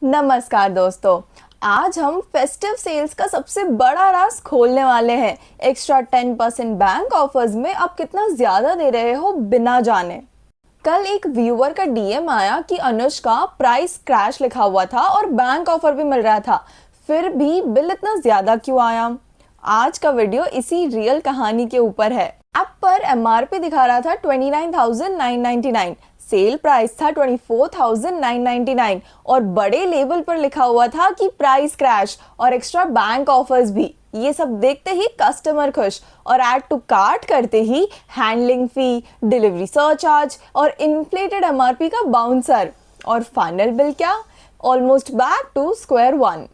नमस्कार दोस्तों, आज हम फेस्टिव सेल्स का सबसे बड़ा राज खोलने वाले हैं। एक्स्ट्रा 10% बैंक ऑफर्स में आप कितना ज्यादा दे रहे हो बिना जाने। कल एक व्यूअर का डीएम आया कि अनुज का प्राइस क्रैश लिखा हुआ था और बैंक ऑफर भी मिल रहा था, फिर भी बिल इतना ज्यादा क्यों आया। आज का वीडियो इसी रियल कहानी के ऊपर है। ऐप पर एमआरपी दिखा रहा था 29,999, सेल प्राइस था 24,999 और बड़े लेबल पर लिखा हुआ था कि प्राइस क्रैश और एक्स्ट्रा बैंक ऑफर्स भी। ये सब देखते ही कस्टमर खुश और ऐड टू कार्ट करते ही हैंडलिंग फी, डिलीवरी सरचार्ज और इन्फ्लेटेड एमआरपी का बाउंसर और फाइनल बिल क्या, almost back to square one.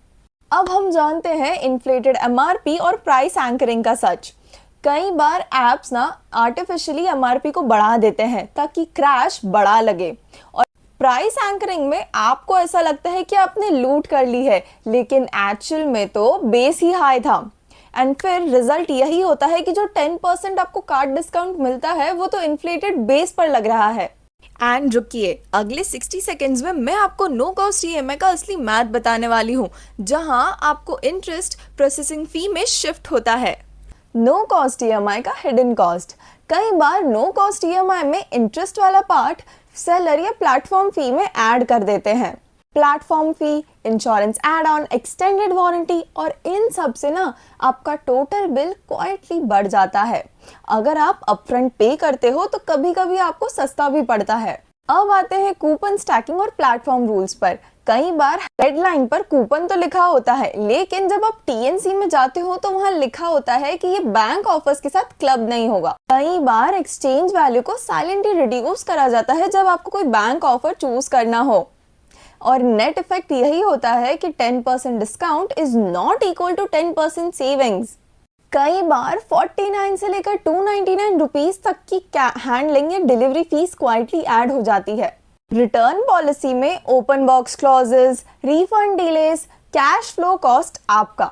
अब हम जानते हैं इन्फ्लेटेड एमआरपी और प्राइस एंकरिंग का सच। कई बार एप्स ना आर्टिफिशियली एमआरपी को बढ़ा देते हैं ताकि क्रैश बड़ा लगे, और प्राइस एंकरिंग में आपको ऐसा लगता है कि आपने लूट कर ली है, लेकिन एक्चुअल में तो बेस ही हाई था। एंड फिर रिजल्ट यही होता है कि जो 10% आपको कार्ड डिस्काउंट मिलता है वो तो इन्फ्लेटेड बेस पर लग रहा है। एंड रुकिए, अगले 60 सेकेंड्स में मैं आपको नो कॉस्ट ईएमआई का असली मैथ बताने वाली हूँ, जहां आपको इंटरेस्ट प्रोसेसिंग फी में शिफ्ट होता है। नो कॉस्ट ईएमआई का हिडन कॉस्ट। कई बार नो कॉस्ट ईएमआई में इंटरेस्ट वाला पार्ट सेलर या प्लेटफॉर्म फी में ऐड कर देते हैं। Platform fee, insurance add on, extended warranty और इन सब से ना आपका टोटल बिल क्वाइटली बढ़ जाता है। अगर आप अपफ्रंट पे करते हो तो कभी कभी आपको सस्ता भी पड़ता है। अब आते हैं कूपन स्टैकिंग और प्लेटफॉर्म रूल्स पर। कई बार हेडलाइन पर कूपन तो लिखा होता है, लेकिन जब आप टीएनसी में जाते हो तो वहाँ लिखा होता है कि ये बैंक ऑफर्स के साथ क्लब नहीं होगा। कई बार एक्सचेंज वैल्यू को साइलेंटली रिड्यूस करा जाता है जब आपको कोई बैंक ऑफर चूज करना हो, और नेट इफेक्ट यही होता है कि 10% discount is not equal to 10% savings. कई बार 49 से लेकर 299 रुपीज तक की हैंडलिंग या डिलीवरी फीस क्वाइटली ऐड हो जाती है। रिटर्न पॉलिसी में open box clauses, refund delays, cash flow cost आपका।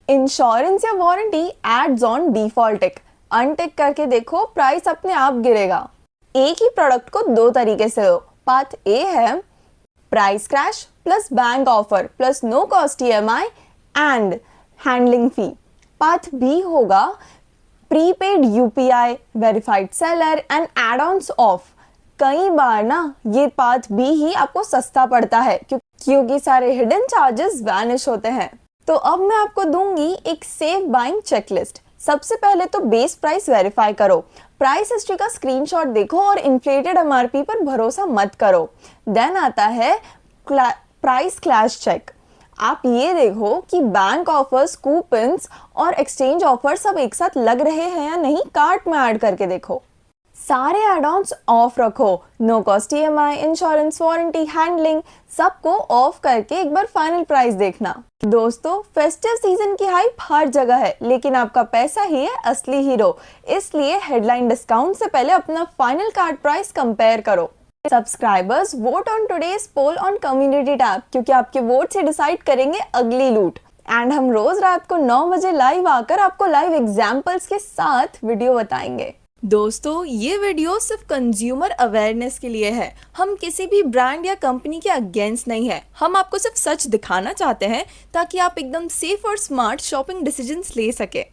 इंश्योरेंस या warranty adds on default tick, untick करके देखो, प्राइस अपने आप गिरेगा। एक ही प्रोडक्ट को दो तरीके से लो। पाथ ए है price crash plus bank offer plus no cost EMI and handling fee. Path B होगा prepaid UPI, verified seller and add ons off. कई बार ना ये पाथ बी ही आपको सस्ता पड़ता है क्योंकि सारे हिडन चार्जेस वैनिश होते हैं। तो अब मैं आपको दूंगी एक सेफ बाइंग चेकलिस्ट। सबसे पहले तो बेस प्राइस वेरीफाई करो, प्राइस हिस्ट्री का स्क्रीनशॉट देखो और इन्फ्लेटेड एमआरपी पर भरोसा मत करो। देन आता है प्राइस क्लैश चेक। आप ये देखो कि बैंक ऑफर्स, कूपन्स और एक्सचेंज ऑफर सब एक साथ लग रहे हैं या नहीं, कार्ट में ऐड करके देखो। सारे एड ऑन्स ऑफ रखो, no cost EMI, insurance, warranty, handling सबको ऑफ करके एक बार फाइनल प्राइस देखना। दोस्तों, फेस्टिव सीजन की हाइप हर जगह है, लेकिन आपका पैसा ही है असली हीरो। इसलिए हेडलाइन डिस्काउंट से पहले अपना फाइनल कार्ड प्राइस कंपेयर करो। Subscribers vote on today's poll on community tab, क्योंकि आपके वोट से डिसाइड करेंगे अगली लूट। एंड हम रोज रात को 9 बजे लाइव आकर आपको लाइव एग्जाम्पल्स के साथ वीडियो बताएंगे। दोस्तों, ये वीडियो सिर्फ कंज्यूमर अवेयरनेस के लिए है। हम किसी भी ब्रांड या कंपनी के अगेंस्ट नहीं है। हम आपको सिर्फ सच दिखाना चाहते हैं ताकि आप एकदम सेफ और स्मार्ट शॉपिंग डिसीजंस ले सके।